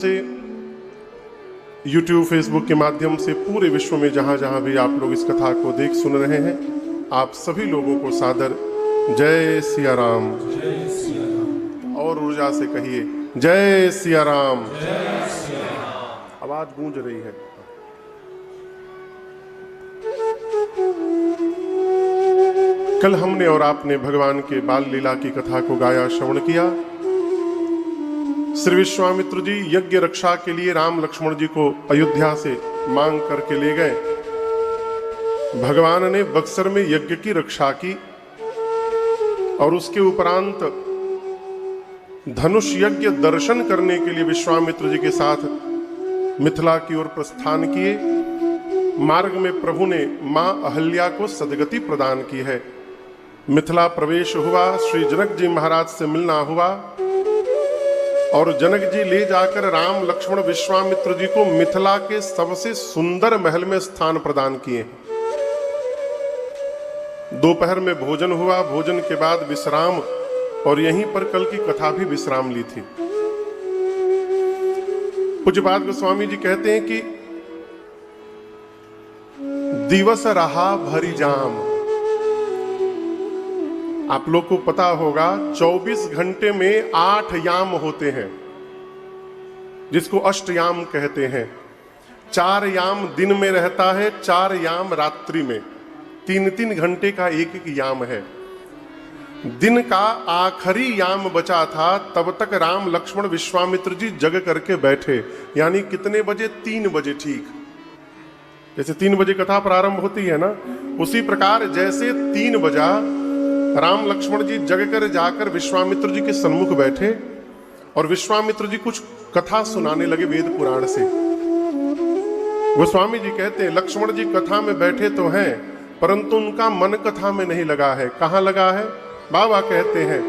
से YouTube, Facebook के माध्यम से पूरे विश्व में जहाँ जहाँ भी आप लोग इस कथा को देख सुन रहे हैं, आप सभी लोगों को सादर जय सिया राम। और ऊर्जा से कहिए जय सिया राम। आवाज गूंज रही है। कल हमने और आपने भगवान के बाल लीला की कथा को गाया, श्रवण किया। श्री विश्वामित्र जी यज्ञ रक्षा के लिए राम लक्ष्मण जी को अयोध्या से मांग करके ले गए। भगवान ने बक्सर में यज्ञ की रक्षा की और उसके उपरांत धनुष यज्ञ दर्शन करने के लिए विश्वामित्र जी के साथ मिथिला की ओर प्रस्थान किए। मार्ग में प्रभु ने मां अहल्या को सदगति प्रदान की है। मिथिला प्रवेश हुआ, श्री जनक जी महाराज से मिलना हुआ और जनक जी ले जाकर राम लक्ष्मण विश्वामित्र जी को मिथिला के सबसे सुंदर महल में स्थान प्रदान किए। दोपहर में भोजन हुआ, भोजन के बाद विश्राम, और यहीं पर कल की कथा भी विश्राम ली थी। पूज्यपाद गोस्वामी जी कहते हैं कि दिवस रहा भरी जाम। आप लोग को पता होगा 24 घंटे में 8 याम होते हैं, जिसको अष्टयाम कहते हैं। 4 याम दिन में रहता है, 4 याम रात्रि में। 3-3 घंटे का एक एक याम है। दिन का आखिरी याम बचा था, तब तक राम लक्ष्मण विश्वामित्र जी जग करके बैठे। यानी कितने बजे? 3 बजे ठीक। जैसे 3 बजे कथा प्रारंभ होती है ना, उसी प्रकार जैसे 3 बजा राम लक्ष्मण जी जग कर जाकर विश्वामित्र जी के सन्मुख बैठे और विश्वामित्र जी कुछ कथा सुनाने लगे वेद पुराण से। गोस्वामी जी कहते हैं लक्ष्मण जी कथा में बैठे तो हैं, परंतु उनका मन कथा में नहीं लगा है। कहां लगा है? बाबा कहते हैं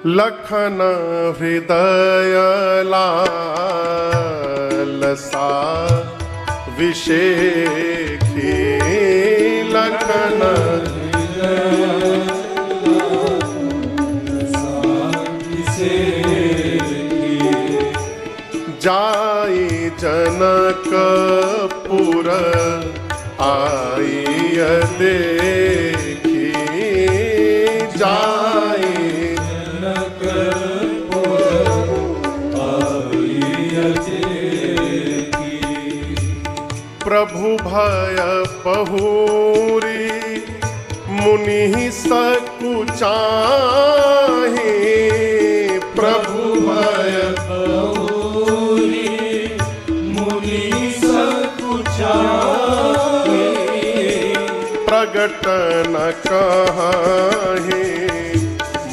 लखन हृदय लालसा विषेखी, लखन जाई जनकपुर आई देखी, जाई जनकपुर आई देखी। प्रभु भय पहुरी मुनि सकुचाहि, प्रभु भय प्रगट न कहाहि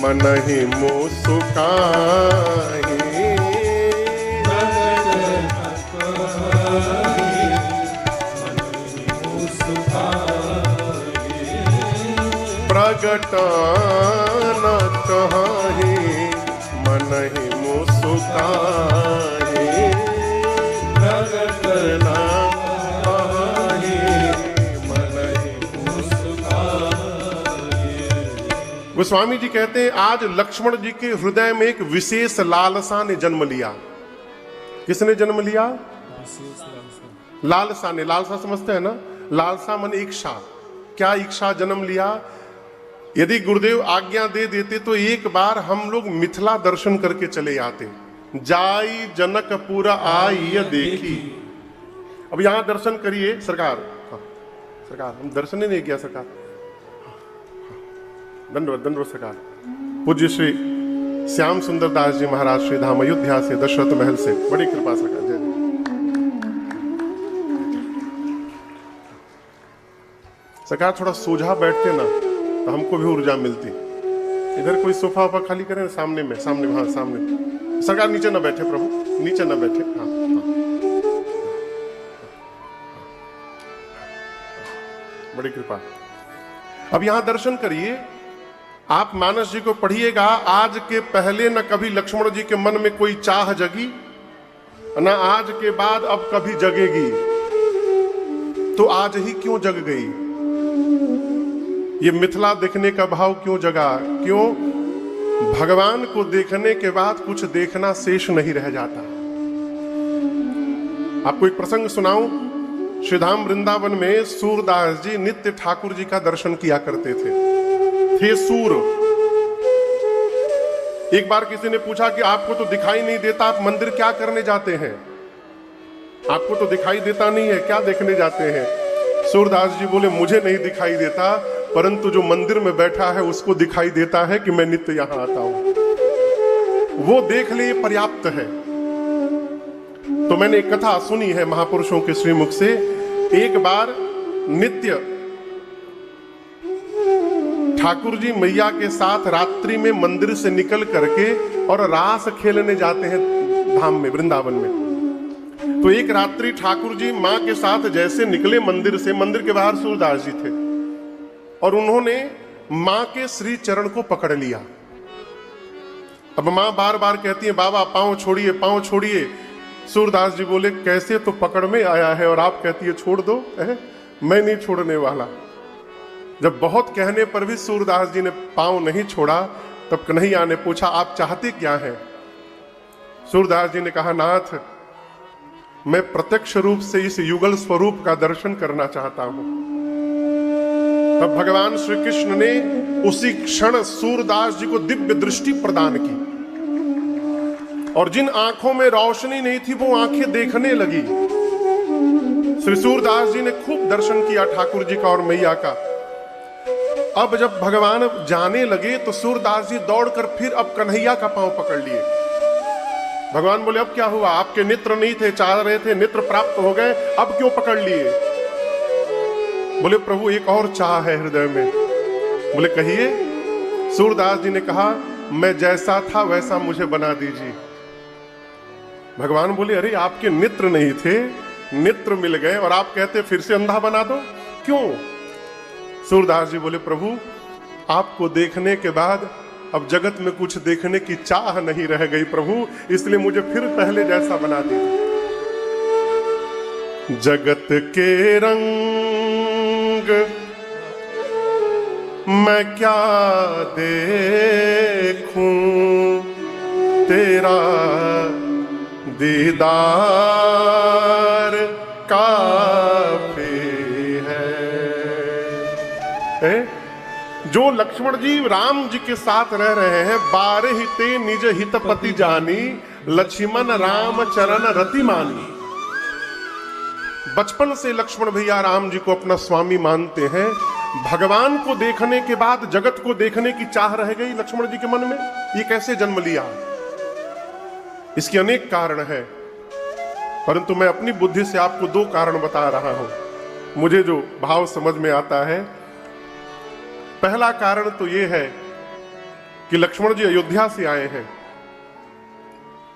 मनहि मुसुकाहि, प्रगट न कहाहि मनहि मुसुकाहि, प्रगट न गोस्वामी जी कहते हैं आज लक्ष्मण जी के हृदय में एक विशेष लालसा ने जन्म लिया। किसने जन्म लिया? लालसा ने। लालसा समझते हैं ना? लालसा मन इच्छा। क्या इच्छा जन्म लिया? यदि गुरुदेव आज्ञा दे देते तो एक बार हम लोग मिथिला दर्शन करके चले आते। जाई जनकपुर आई देखी। अब यहां दर्शन करिए सरकार। सरकार हम दर्शन ही नहीं किया सरकार। दंडवत दंडवत सरकार। पूज्य श्री श्याम सुंदर दास जी महाराज श्री धाम अयोध्या से, दशरथ महल से, बड़ी कृपा सरकार। जय सरकार थोड़ा सोझा बैठते ना तो हमको भी ऊर्जा मिलती। इधर कोई सोफा वोफा खाली करें सामने में, सामने वहां सामने। सरकार नीचे ना बैठे, प्रभु नीचे ना बैठे। हाँ, हाँ। बड़ी कृपा। अब यहां दर्शन करिए। आप मानस जी को पढ़िएगा। आज के पहले न कभी लक्ष्मण जी के मन में कोई चाह जगी, न आज के बाद अब कभी जगेगी। तो आज ही क्यों जग गई? ये मिथिला देखने का भाव क्यों जगा? क्यों? भगवान को देखने के बाद कुछ देखना शेष नहीं रह जाता। आपको एक प्रसंग सुनाऊं। श्रीधाम वृंदावन में सूरदास जी नित्य ठाकुर जी का दर्शन किया करते थे सूर। एक बार किसी ने पूछा कि आपको तो दिखाई नहीं देता, आप मंदिर क्या करने जाते हैं? आपको तो दिखाई देता नहीं है, क्या देखने जाते हैं? सूरदास जी बोले, मुझे नहीं दिखाई देता, परंतु जो मंदिर में बैठा है उसको दिखाई देता है कि मैं नित्य यहां आता हूं। वो देख ले पर्याप्त है। तो मैंने एक कथा सुनी है महापुरुषों के श्रीमुख से। एक बार नित्य ठाकुर जी मैया के साथ रात्रि में मंदिर से निकल करके और रास खेलने जाते हैं धाम में, वृंदावन में। तो एक रात्रि ठाकुर जी मां के साथ जैसे निकले मंदिर से, मंदिर के बाहर सूरदास जी थे और उन्होंने मां के श्री चरण को पकड़ लिया। अब मां बार बार कहती है, बाबा पांव छोड़िए, पांव छोड़िए। सूरदास जी बोले, कैसे तो पकड़ में आया है और आप कहती है छोड़ दो? मैं नहीं छोड़ने वाला। जब बहुत कहने पर भी सूरदास जी ने पांव नहीं छोड़ा, तब कन्हैया ने पूछा, आप चाहते क्या हैं? सूरदास जी ने कहा, नाथ मैं प्रत्यक्ष रूप से इस युगल स्वरूप का दर्शन करना चाहता हूं। तब भगवान श्री कृष्ण ने उसी क्षण सूरदास जी को दिव्य दृष्टि प्रदान की और जिन आंखों में रोशनी नहीं थी वो आंखें देखने लगी। श्री सूरदास जी ने खूब दर्शन किया ठाकुर जी का और मैया का। अब जब भगवान जाने लगे तो सूरदास जी दौड़कर फिर अब कन्हैया का पांव पकड़ लिए। भगवान बोले, अब क्या हुआ? आपके नेत्र नहीं थे, चाह रहे थे, नेत्र प्राप्त हो गए, अब क्यों पकड़ लिए? बोले, प्रभु एक और चाह है हृदय में। बोले, कहिए। सूरदास जी ने कहा, मैं जैसा था वैसा मुझे बना दीजिए। भगवान बोले, अरे आपके नेत्र नहीं थे, नेत्र मिल गए और आप कहते फिर से अंधा बना दो, क्यों? सूरदास जी बोले, प्रभु आपको देखने के बाद अब जगत में कुछ देखने की चाह नहीं रह गई प्रभु, इसलिए मुझे फिर पहले जैसा बना दीजिए। जगत के रंग मैं क्या देखूं, तेरा दीदार काफी है। जो लक्ष्मण जी राम जी के साथ रह रहे हैं, बारे हिते निज हितपति जानी, लक्ष्मण राम चरण रति मानी। बचपन से लक्ष्मण भैया राम जी को अपना स्वामी मानते हैं। भगवान को देखने के बाद जगत को देखने की चाह रह गई लक्ष्मण जी के मन में। ये कैसे जन्म लिया? इसके अनेक कारण है, परंतु मैं अपनी बुद्धि से आपको दो कारण बता रहा हूं, मुझे जो भाव समझ में आता है। पहला कारण तो यह है कि लक्ष्मण जी अयोध्या से आए हैं।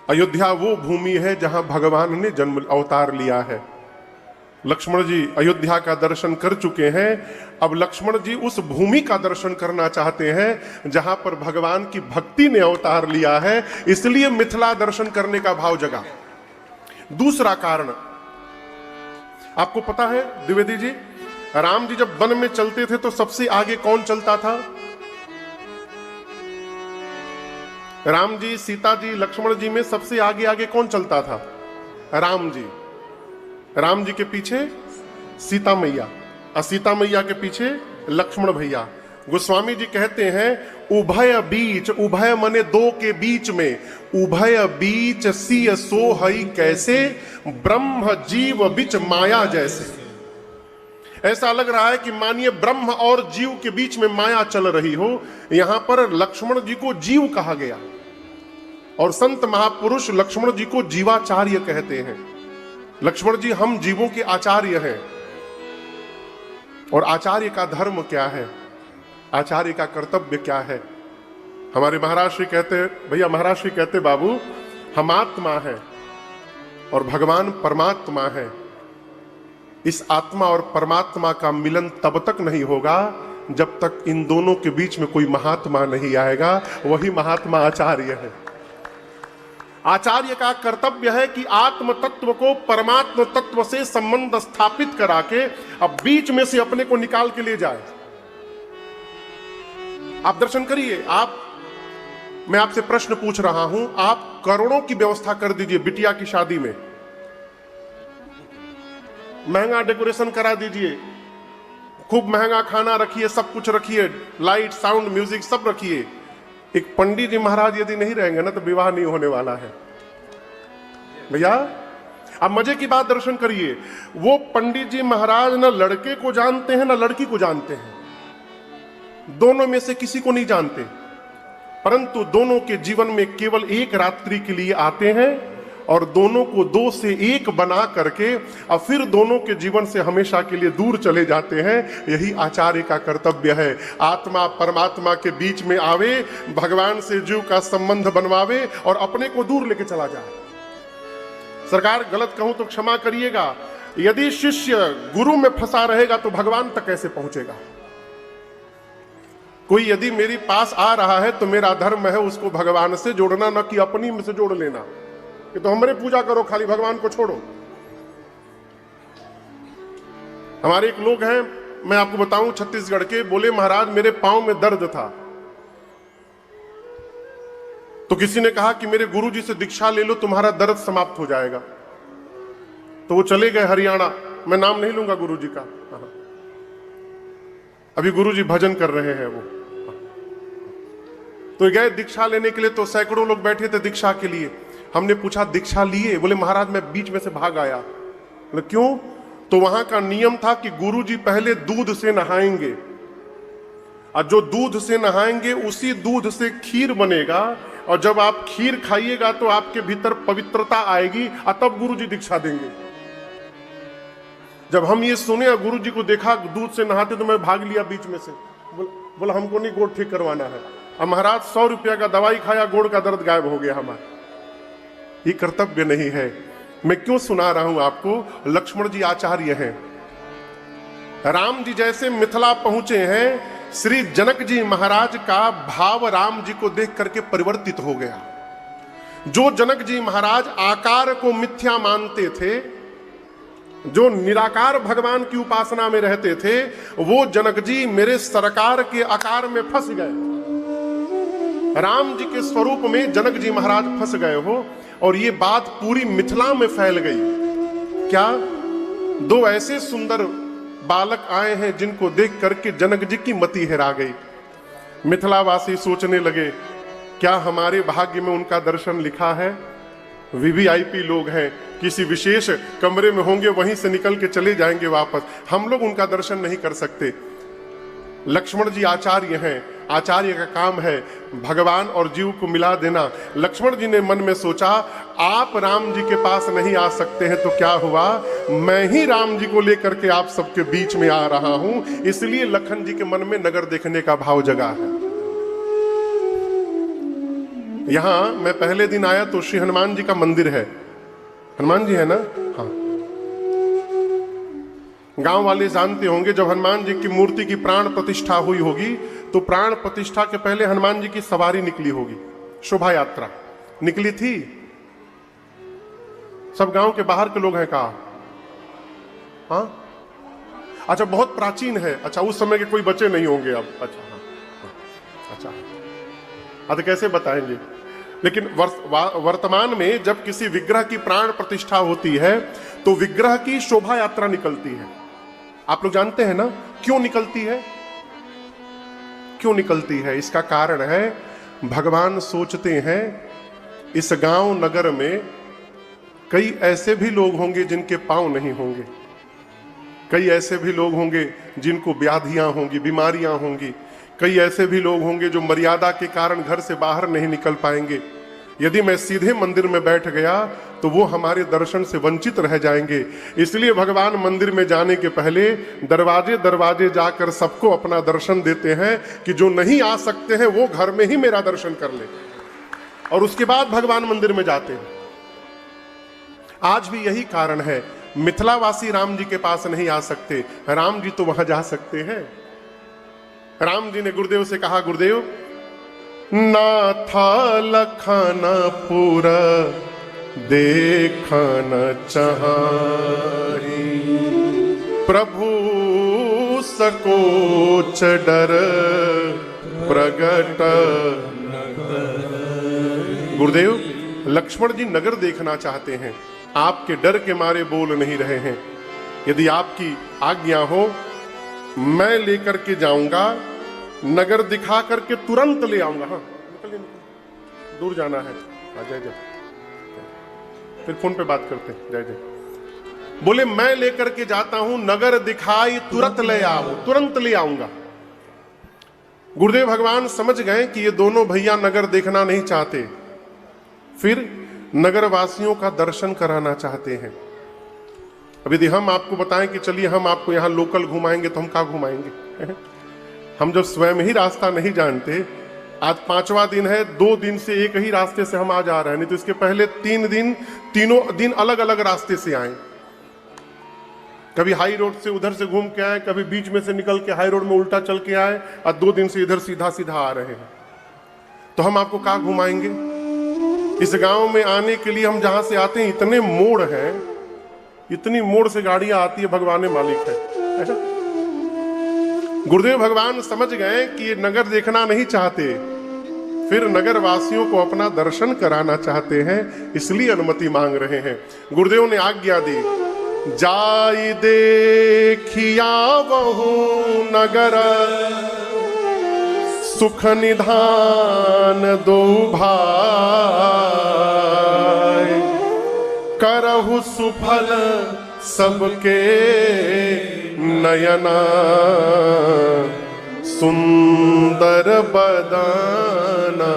अयोध्या वो भूमि है जहां भगवान ने जन्म अवतार लिया है। लक्ष्मण जी अयोध्या का दर्शन कर चुके हैं। अब लक्ष्मण जी उस भूमि का दर्शन करना चाहते हैं जहां पर भगवान की भक्ति ने अवतार लिया है, इसलिए मिथिला दर्शन करने का भाव जगा। दूसरा कारण आपको पता है द्विवेदी जी, राम जी जब वन में चलते थे तो सबसे आगे कौन चलता था? राम जी, सीता जी, लक्ष्मण जी में सबसे आगे आगे कौन चलता था? राम जी। राम जी के पीछे सीता मैया और सीता मैया के पीछे लक्ष्मण भैया। गोस्वामी जी कहते हैं, उभय बीच, उभय मने दो के बीच में, उभय बीच सिय सो हई कैसे, ब्रह्म जीव बिच माया जैसे। ऐसा लग रहा है कि मानिए ब्रह्म और जीव के बीच में माया चल रही हो। यहां पर लक्ष्मण जी को जीव कहा गया और संत महापुरुष लक्ष्मण जी को जीवाचार्य कहते हैं। लक्ष्मण जी हम जीवों के आचार्य हैं। और आचार्य का धर्म क्या है? आचार्य का कर्तव्य क्या है? हमारे महाराज श्री कहते, भैया महाराज श्री कहते, बाबू हम आत्मा है और भगवान परमात्मा है। इस आत्मा और परमात्मा का मिलन तब तक नहीं होगा जब तक इन दोनों के बीच में कोई महात्मा नहीं आएगा। वही महात्मा आचार्य है। आचार्य का कर्तव्य है कि आत्म तत्व को परमात्म तत्व से संबंध स्थापित करा के अब बीच में से अपने को निकाल के ले जाए। आप दर्शन करिए। मैं आपसे प्रश्न पूछ रहा हूं, आप करोड़ों की व्यवस्था कर दीजिए बिटिया की शादी में, महंगा डेकोरेशन करा दीजिए, खूब महंगा खाना रखिए, सब कुछ रखिए, लाइट साउंड म्यूजिक सब रखिए। एक पंडित जी महाराज यदि नहीं रहेंगे ना तो विवाह नहीं होने वाला है भैया। अब मजे की बात दर्शन करिए, वो पंडित जी महाराज ना लड़के को जानते हैं ना लड़की को जानते हैं, दोनों में से किसी को नहीं जानते, परंतु दोनों के जीवन में केवल एक रात्रि के लिए आते हैं और दोनों को दो से एक बना करके और फिर दोनों के जीवन से हमेशा के लिए दूर चले जाते हैं। यही आचार्य का कर्तव्य है। आत्मा परमात्मा के बीच में आवे, भगवान से जीव का संबंध बनवावे और अपने को दूर लेके चला जाए। सरकार गलत कहूं तो क्षमा करिएगा, यदि शिष्य गुरु में फंसा रहेगा तो भगवान तक कैसे पहुंचेगा। कोई यदि मेरे पास आ रहा है तो मेरा धर्म है उसको भगवान से जोड़ना, न कि अपनी में से जोड़ लेना कि तो हमारे पूजा करो खाली भगवान को छोड़ो। हमारे एक लोग हैं, मैं आपको बताऊं, छत्तीसगढ़ के, बोले महाराज मेरे पांव में दर्द था, तो किसी ने कहा कि मेरे गुरुजी से दीक्षा ले लो तुम्हारा दर्द समाप्त हो जाएगा। तो वो चले गए हरियाणा, मैं नाम नहीं लूंगा गुरुजी का, अभी गुरुजी भजन कर रहे हैं वो। तो गए दीक्षा लेने के लिए, तो सैकड़ों लोग बैठे थे दीक्षा के लिए। हमने पूछा दीक्षा लिए? बोले महाराज मैं बीच में से भाग आया। बोले क्यों? तो वहां का नियम था कि गुरुजी पहले दूध से नहाएंगे और जो दूध से नहाएंगे उसी दूध से खीर बनेगा, और जब आप खीर खाइएगा तो आपके भीतर पवित्रता आएगी और तब गुरुजी दीक्षा देंगे। जब हम ये सुने और गुरुजी को देखा दूध से नहाते तो मैं भाग लिया बीच में से। बोला हमको नहीं गोड़ ठीक करवाना है। अब महाराज 100 रुपया का दवाई खाया, गोड़ का दर्द गायब हो गया हमारा। ये कर्तव्य नहीं है। मैं क्यों सुना रहा हूं आपको? लक्ष्मण जी आचार्य हैं, राम जी जैसे मिथिला पहुंचे हैं, श्री जनक जी महाराज का भाव राम जी को देख करके परिवर्तित हो गया। जो जनक जी महाराज आकार को मिथ्या मानते थे, जो निराकार भगवान की उपासना में रहते थे, वो जनक जी मेरे सरकार के आकार में फंस गए। राम जी के स्वरूप में जनक जी महाराज फंस गए हो, और ये बात पूरी मिथिला में फैल गई। क्या? दो ऐसे सुंदर बालक आए हैं जिनको देख करके जनक जी की मति हेरा गई। मिथिलावासी सोचने लगे क्या हमारे भाग्य में उनका दर्शन लिखा है? वीवीआईपी लोग हैं, किसी विशेष कमरे में होंगे, वहीं से निकल के चले जाएंगे वापस, हम लोग उनका दर्शन नहीं कर सकते। लक्ष्मण जी आचार्य हैं, आचार्य का काम है भगवान और जीव को मिला देना। लक्ष्मण जी ने मन में सोचा आप राम जी के पास नहीं आ सकते हैं तो क्या हुआ, मैं ही राम जी को लेकर के आप सबके बीच में आ रहा हूं। इसलिए लखन जी के मन में नगर देखने का भाव जगा है। यहां मैं पहले दिन आया तो श्री हनुमान जी का मंदिर है, हनुमान जी है ना, हाँ। गांव वाले जानते होंगे जब हनुमान जी की मूर्ति की प्राण प्रतिष्ठा हुई होगी तो प्राण प्रतिष्ठा के पहले हनुमान जी की सवारी निकली होगी, शोभा यात्रा निकली थी। सब गांव के बाहर के लोग हैं कहा? हाँ, अच्छा, बहुत प्राचीन है। अच्छा, उस समय के कोई बच्चे नहीं होंगे अब? अच्छा, हाँ, अच्छा, हाँ, तो कैसे बताएंगे? लेकिन वर्तमान में जब किसी विग्रह की प्राण प्रतिष्ठा होती है तो विग्रह की शोभा यात्रा निकलती है। आप लोग जानते हैं ना क्यों निकलती है? क्यों निकलती है? इसका कारण है भगवान सोचते हैं इस गांव नगर में कई ऐसे भी लोग होंगे जिनके पांव नहीं होंगे, कई ऐसे भी लोग होंगे जिनको व्याधियां होंगी, बीमारियां होंगी, कई ऐसे भी लोग होंगे जो मर्यादा के कारण घर से बाहर नहीं निकल पाएंगे। यदि मैं सीधे मंदिर में बैठ गया तो वो हमारे दर्शन से वंचित रह जाएंगे। इसलिए भगवान मंदिर में जाने के पहले दरवाजे दरवाजे जाकर सबको अपना दर्शन देते हैं कि जो नहीं आ सकते हैं वो घर में ही मेरा दर्शन कर ले, और उसके बाद भगवान मंदिर में जाते हैं। आज भी यही कारण है, मिथिलावासी राम जी के पास नहीं आ सकते, राम जी तो वहां जा सकते हैं। राम जी ने गुरुदेव से कहा, गुरुदेव ना था लखाना पूरा देखना चाही, प्रभु सकोच डर प्रगट। गुरुदेव लक्ष्मण जी नगर देखना चाहते हैं, आपके डर के मारे बोल नहीं रहे हैं। यदि आपकी आज्ञा हो मैं लेकर के जाऊंगा, नगर दिखा करके तुरंत ले आऊंगा। हाँ निकलिए, दूर जाना है। जय जय, फिर फोन पे बात करते हैं। जय जय। बोले मैं लेकर के जाता हूं, नगर दिखाई तुरंत ले आओ, तुरंत ले आऊंगा। गुरुदेव भगवान समझ गए कि ये दोनों भैया नगर देखना नहीं चाहते, फिर नगर वासियों का दर्शन कराना चाहते हैं। अब यदि हम आपको बताएं कि चलिए हम आपको यहां लोकल घुमाएंगे, तो हम कहाँ घुमाएंगे? हम जब स्वयं ही रास्ता नहीं जानते, आज 5वां दिन है, 2 दिन से एक ही रास्ते से हम आ जा रहे हैं, नहीं तो इसके पहले 3 दिन, तीनों दिन अलग अलग रास्ते से आए। कभी हाई रोड से उधर से घूम के आए, कभी बीच में से निकल के हाई रोड में उल्टा चल के आए, और 2 दिन से इधर सीधा सीधा आ रहे हैं। तो हम आपको कहाँ घुमाएंगे? इस गांव में आने के लिए हम जहां से आते हैं इतने मोड़ हैं, इतनी मोड़ से गाड़ियां आती है, भगवान मालिक है। गुरुदेव भगवान समझ गए कि ये नगर देखना नहीं चाहते, फिर नगर वासियों को अपना दर्शन कराना चाहते हैं, इसलिए अनुमति मांग रहे हैं। गुरुदेव ने आज्ञा दी, जाई देखिया वहु नगर, सुख निधान दो भाई, करहु सुफल सबके नयना, सुंदर बदाना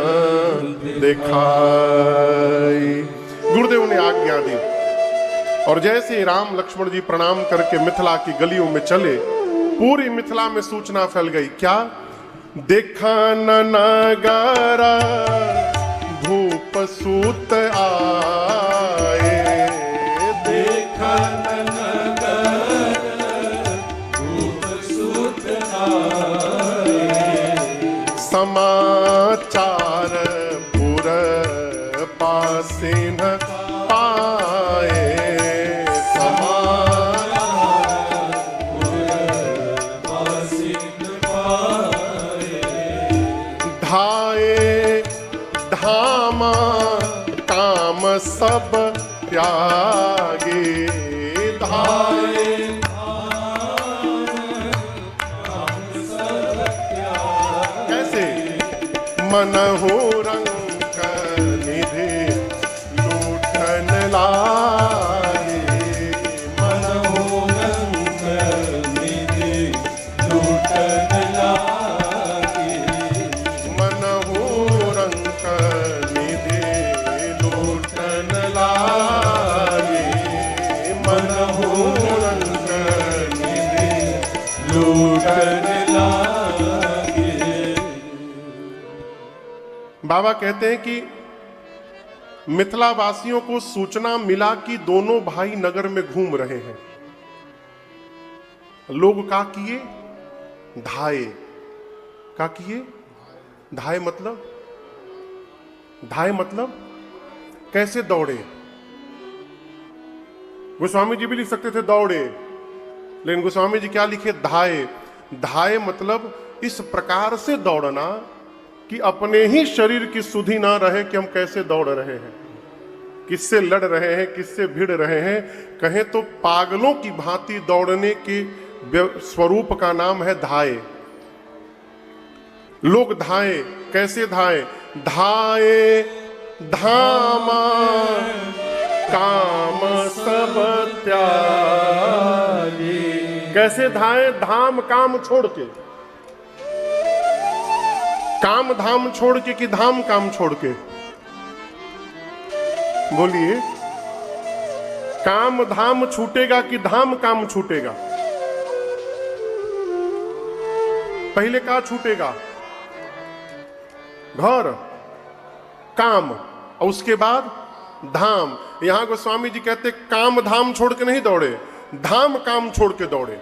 दिखाई। गुरुदेव ने आज्ञा दी और जैसे राम लक्ष्मण जी प्रणाम करके मिथिला की गलियों में चले, पूरी मिथिला में सूचना फैल गई। क्या? देखा नगारा भूप सूत आए, देखा समाचार पुर पासे न पाए, समाचार पुर पासे न पाए, धाये धामा काम सब त्यागे, धाये मनहु रंग निधि लूटन लागे, मनहु रंग निधि लूटन लागे, मनहु रंग निधि लूटन लागे, मनहु रंग निधि लूटन लागे। बाबा कहते हैं कि मिथिला वासियों को सूचना मिला कि दोनों भाई नगर में घूम रहे हैं। लोग क्या किए? धाये। क्या किए? धाये मतलब? धाये मतलब कैसे दौड़े? गोस्वामी जी भी लिख सकते थे दौड़े, लेकिन गोस्वामी जी क्या लिखे? धाये। धाये मतलब इस प्रकार से दौड़ना कि अपने ही शरीर की सुधि ना रहे कि हम कैसे दौड़ रहे हैं, किससे लड़ रहे हैं, किससे भिड़ रहे हैं। कहें तो पागलों की भांति दौड़ने के स्वरूप का नाम है धाये। लोग धाये। कैसे धाये? धाये धामा काम सब त्यागी। कैसे धाये? धाम काम छोड़ के, काम धाम छोड़ के कि धाम काम छोड़ के? बोलिए, काम धाम छूटेगा कि धाम काम छूटेगा? पहले क्या छूटेगा? घर, काम, और उसके बाद धाम। यहां गोस्वामी जी कहते काम धाम छोड़ के नहीं दौड़े, धाम काम छोड़ के दौड़े।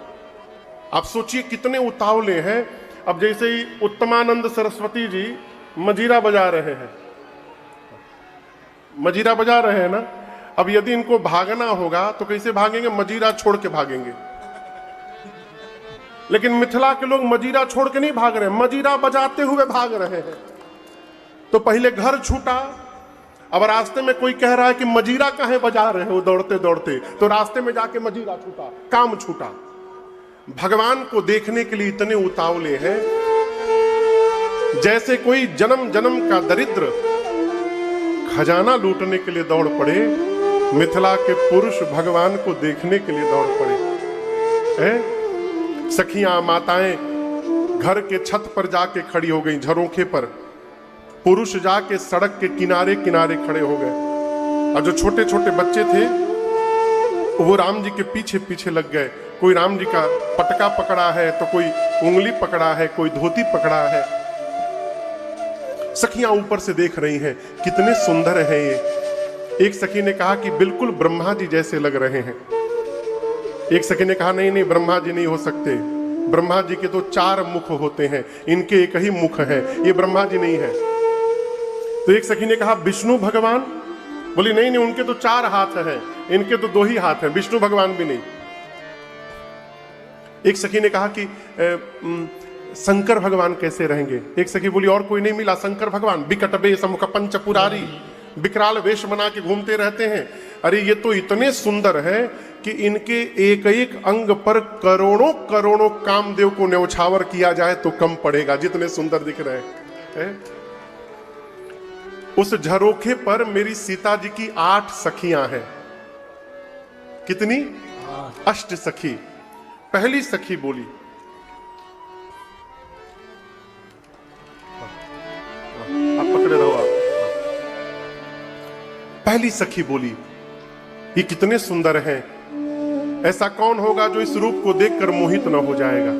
आप सोचिए कितने उतावले हैं। अब जैसे ही उत्तमानंद सरस्वती जी मजीरा बजा रहे हैं, मजीरा बजा रहे हैं ना, अब यदि इनको भागना होगा तो कैसे भागेंगे? मजीरा छोड़ के भागेंगे। लेकिन मिथिला के लोग मजीरा छोड़ के नहीं भाग रहे हैं, मजीरा बजाते हुए भाग रहे हैं। तो पहले घर छूटा, अब रास्ते में कोई कह रहा है कि मजीरा काहे बजा रहे हो दौड़ते दौड़ते, तो रास्ते में जाके मजीरा छूटा, काम छूटा। भगवान को देखने के लिए इतने उतावले हैं जैसे कोई जन्म जन्म का दरिद्र खजाना लूटने के लिए दौड़ पड़े, मिथिला के पुरुष भगवान को देखने के लिए दौड़ पड़े हैं। सखियां माताएं घर के छत पर जाके खड़ी हो गई, झरोखे पर। पुरुष जाके सड़क के किनारे किनारे खड़े हो गए, और जो छोटे छोटे बच्चे थे वो राम जी के पीछे पीछे लग गए। कोई राम जी का पटका पकड़ा है, तो कोई उंगली पकड़ा है, कोई धोती पकड़ा है। सखियां ऊपर से देख रही हैं, कितने सुंदर हैं ये। एक सखी ने कहा कि बिल्कुल ब्रह्मा जी जैसे लग रहे हैं। एक सखी ने कहा नहीं नहीं, ब्रह्मा जी नहीं हो सकते, ब्रह्मा जी के तो 4 मुख होते हैं, इनके एक ही मुख है, ये ब्रह्मा जी नहीं है। तो एक सखी ने कहा विष्णु भगवान, बोली नहीं नहीं, उनके तो 4 हाथ हैं, इनके तो 2 ही हाथ हैं, विष्णु भगवान भी नहीं। एक सखी ने कहा कि शंकर भगवान कैसे रहेंगे। एक सखी बोली और कोई नहीं मिला, शंकर भगवान विकट वेश मुख पंच पुरारी, विकराल वेश बना के घूमते रहते हैं। अरे ये तो इतने सुंदर है कि इनके एक एक अंग पर करोड़ों करोड़ों कामदेव को न्यौछावर किया जाए तो कम पड़ेगा, जितने सुंदर दिख रहे हैं। उस झरोखे पर मेरी सीता जी की 8 सखियां हैं। कितनी? 8 सखी। पहली सखी बोली, आप पकड़े रहो आप। पहली सखी बोली ये कितने सुंदर हैं, ऐसा कौन होगा जो इस रूप को देखकर मोहित न हो जाएगा।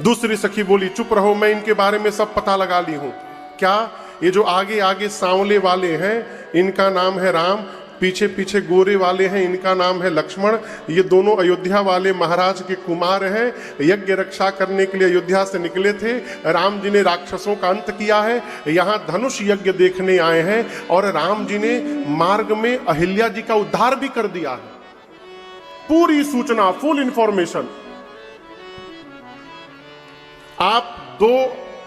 दूसरी सखी बोली चुप रहो, मैं इनके बारे में सब पता लगा ली हूं। क्या? ये जो आगे आगे सांवले वाले हैं इनका नाम है राम, पीछे पीछे गोरे वाले हैं इनका नाम है लक्ष्मण। ये दोनों अयोध्या वाले महाराज के कुमार हैं, यज्ञ रक्षा करने के लिए अयोध्या से निकले थे। राम जी ने राक्षसों का अंत किया है, यहाँ धनुष यज्ञ देखने आए हैं, और राम जी ने मार्ग में अहिल्या जी का उद्धार भी कर दिया है। पूरी सूचना, फुल इंफॉर्मेशन। आप 2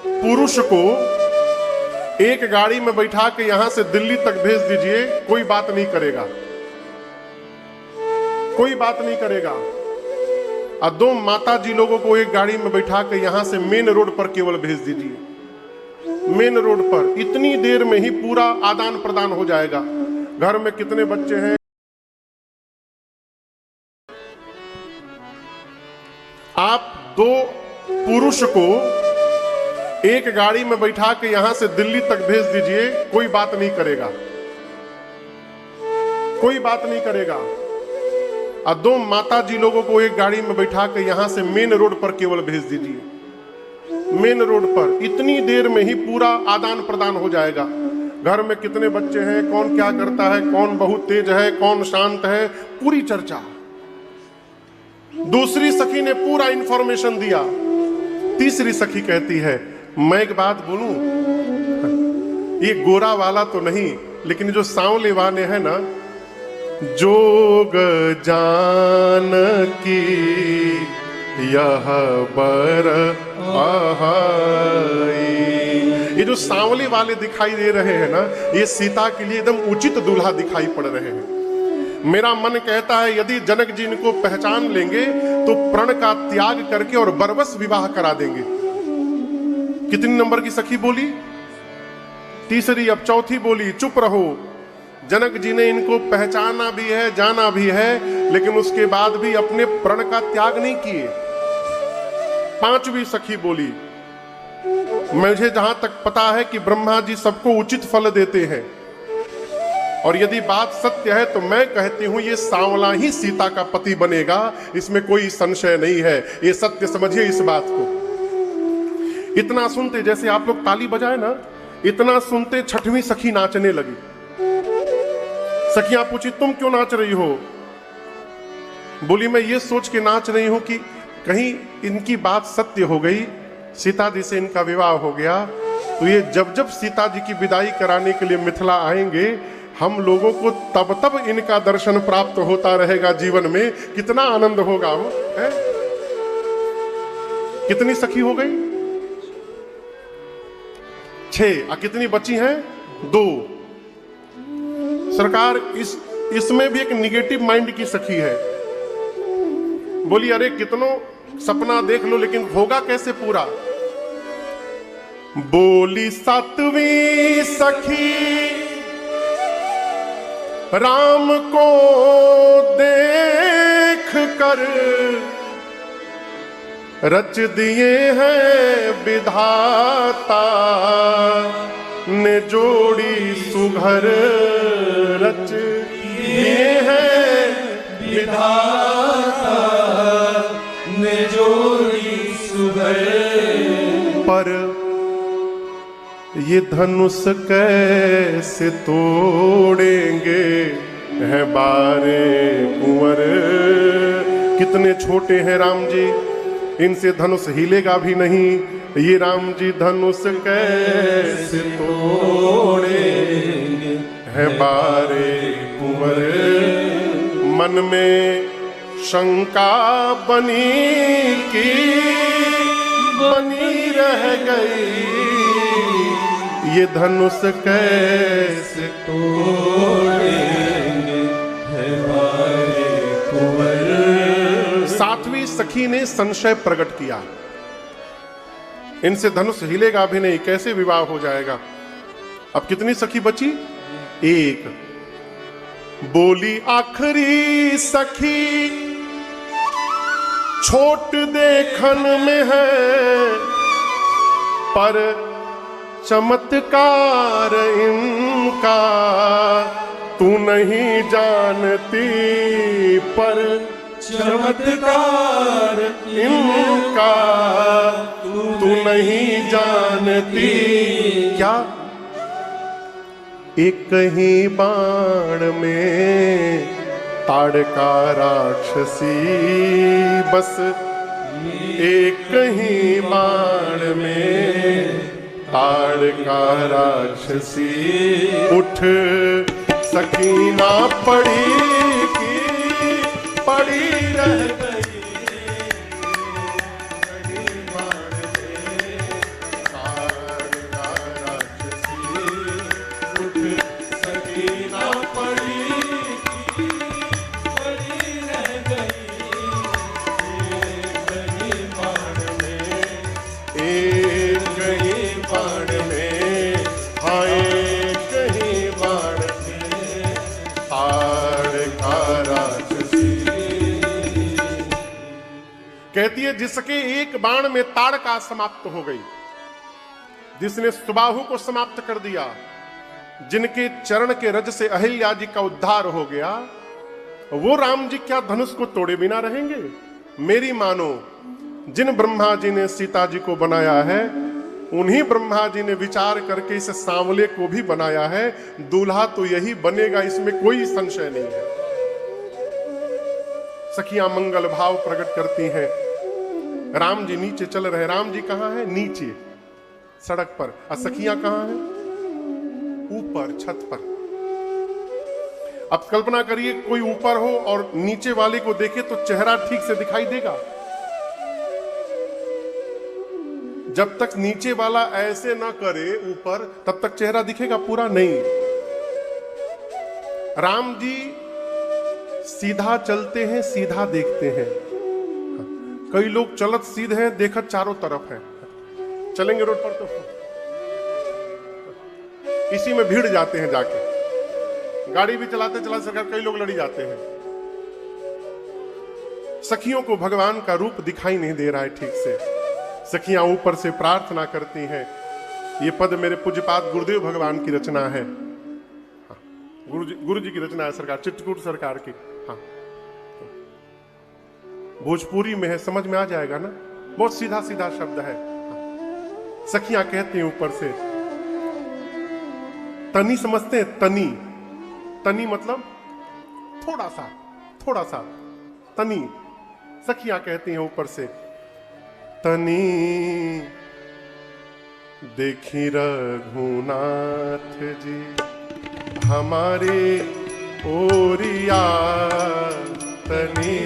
पुरुष को एक गाड़ी में बैठा के यहां से दिल्ली तक भेज दीजिए, कोई बात नहीं करेगा, कोई बात नहीं करेगा। और 2 माता जी लोगों को एक गाड़ी में बैठा के यहां से मेन रोड पर केवल भेज दीजिए। मेन रोड पर इतनी देर में ही पूरा आदान प्रदान हो जाएगा। घर में कितने बच्चे हैं, आप 2 पुरुष को एक गाड़ी में बैठा के यहां से दिल्ली तक भेज दीजिए, कोई बात नहीं करेगा, कोई बात नहीं करेगा। और 2 माता जी लोगों को एक गाड़ी में बैठा के यहां से मेन रोड पर केवल भेज दीजिए। मेन रोड पर इतनी देर में ही पूरा आदान प्रदान हो जाएगा। घर में कितने बच्चे हैं, कौन क्या करता है, कौन बहुत तेज है, कौन शांत है, पूरी चर्चा। दूसरी सखी ने पूरा इंफॉर्मेशन दिया। तीसरी सखी कहती है मैं एक बात बोलूं, ये गोरा वाला तो नहीं, लेकिन जो सांवले वाले हैं ना, जोग जान की यह बर आहाई, ये जो सांवले वाले दिखाई दे रहे हैं ना, ये सीता के लिए एकदम उचित दूल्हा दिखाई पड़ रहे हैं। मेरा मन कहता है यदि जनक जी इनको पहचान लेंगे तो प्रण का त्याग करके और बरबस विवाह करा देंगे। कितनी नंबर की सखी बोली? तीसरी। अब चौथी बोली चुप रहो, जनक जी ने इनको पहचाना भी है, जाना भी है, लेकिन उसके बाद भी अपने प्रण का त्याग नहीं किए। 5वीं सखी बोली मुझे जहां तक पता है कि ब्रह्मा जी सबको उचित फल देते हैं, और यदि बात सत्य है तो मैं कहती हूं ये सांवला ही सीता का पति बनेगा, इसमें कोई संशय नहीं है। ये सत्य समझिए इस बात को। इतना सुनते, जैसे आप लोग ताली बजाए ना, इतना सुनते 6वीं सखी नाचने लगी। सखियां पूछी तुम क्यों नाच रही हो? बोली मैं ये सोच के नाच रही हूं कि कहीं इनकी बात सत्य हो गई, सीता जी से इनका विवाह हो गया, तो ये जब जब सीता जी की विदाई कराने के लिए मिथिला आएंगे, हम लोगों को तब तब इनका दर्शन प्राप्त होता रहेगा जीवन में। कितना आनंद होगा वो है? कितनी सखी हो गई? 6। कितनी बची हैं? 2। सरकार इसमें भी एक निगेटिव माइंड की सखी है। बोली अरे कितनों सपना देख लो लेकिन होगा कैसे पूरा। बोली 7वीं सखी राम को देख कर रच दिए हैं विधाता ने जोड़ी सुघर, रच दिए हैं विधाता ने जोड़ी सुघर। पर ये धनुष कैसे तोड़ेंगे हैं बारे कुंवर। कितने छोटे हैं राम जी, इनसे धनुष हिलेगा भी नहीं। ये राम जी धनुष कैसे तोड़ेंगे हैं बारे कुंवर। मन में शंका बनी की बनी रह गई, ये धनुष कैसे तोड़ेंगे हैं बारे कुंवर। 7वीं सखी ने संशय प्रकट किया, इनसे धनुष हिलेगा भी नहीं, कैसे विवाह हो जाएगा। अब कितनी सखी बची? 1। बोली आखिरी सखी छोट देखन में है, पर चमत्कार इनका तू नहीं जानती। पर चमत्कार इनका तू नहीं जानती। क्या? एक ही बाण में ताड़का राक्षसी, बस एक ही बाण में ताड़का राक्षसी। उठ सकीना पड़ी की पड़ी रह गई, ताड़का राक्षसी। उठ सकीना पड़ी की पड़ी रह गई, एक ही बाण में, एक ही बाण में, हाँ एक ही बाण में ताड़का राक्षसी। कहती है जिसके एक बाण में ताड़का समाप्त हो गई, जिसने सुबाहु को समाप्त कर दिया, जिनके चरण के रज से अहिल्या जी का उद्धार हो गया, वो राम जी क्या धनुष को तोड़े बिना रहेंगे? मेरी मानो, जिन ब्रह्मा जी ने सीता जी को बनाया है, उन्हीं ब्रह्मा जी ने विचार करके इस सांवले को भी बनाया है। दूल्हा तो यही बनेगा, इसमें कोई संशय नहीं है। सखियां मंगल भाव प्रकट करती हैं। राम जी नीचे चल रहे, राम जी कहां है? नीचे सड़क पर, और सखियां कहां हैं? ऊपर छत पर। अब कल्पना करिए कोई ऊपर हो और नीचे वाले को देखे तो चेहरा ठीक से दिखाई देगा? जब तक नीचे वाला ऐसे ना करे ऊपर, तब तक चेहरा दिखेगा पूरा नहीं। राम जी सीधा चलते हैं, सीधा देखते हैं। कई लोग चलत सीधे हैं, देखत चारों तरफ है। चलेंगे रोड पर तो इसी में भीड़ जाते हैं, जाके गाड़ी भी चलाते चलाते सरकार कई लोग लड़ी जाते हैं। सखियों को भगवान का रूप दिखाई नहीं दे रहा है ठीक से। सखियां ऊपर से प्रार्थना करती हैं। ये पद मेरे पूज्यपाद गुरुदेव भगवान की रचना है। गुरु जी की रचना है सरकार, चित्रकूट सरकार की। हाँ, भोजपुरी में है, समझ में आ जाएगा ना। बहुत सीधा सीधा शब्द है। सखियां कहती हैं ऊपर से, तनी समझते हैं? तनी, तनी मतलब थोड़ा सा, थोड़ा सा तनी। सखियां कहती हैं ऊपर से, तनी देखी रघुनाथ जी हमारे ओरिया, तनी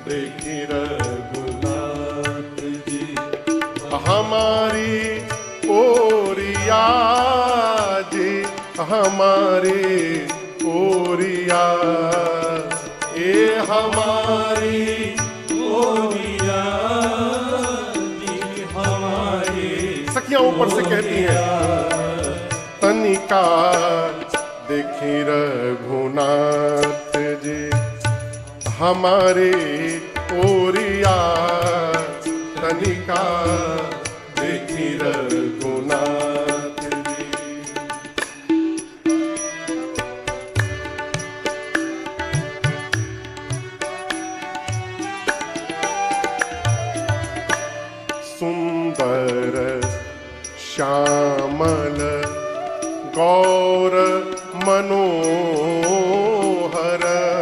देखी रघुनाथ जी हमारी ओरिया हमारे ओरिया, ए हमारी ओरिया जी हमारे। सखियां ऊपर से कहती हैं, तनिका देखी रघुनाथ जी हमारे ओरिया, तनिका देखी रघुनाथ जी। सुंदर श्यामल गौर मनोहर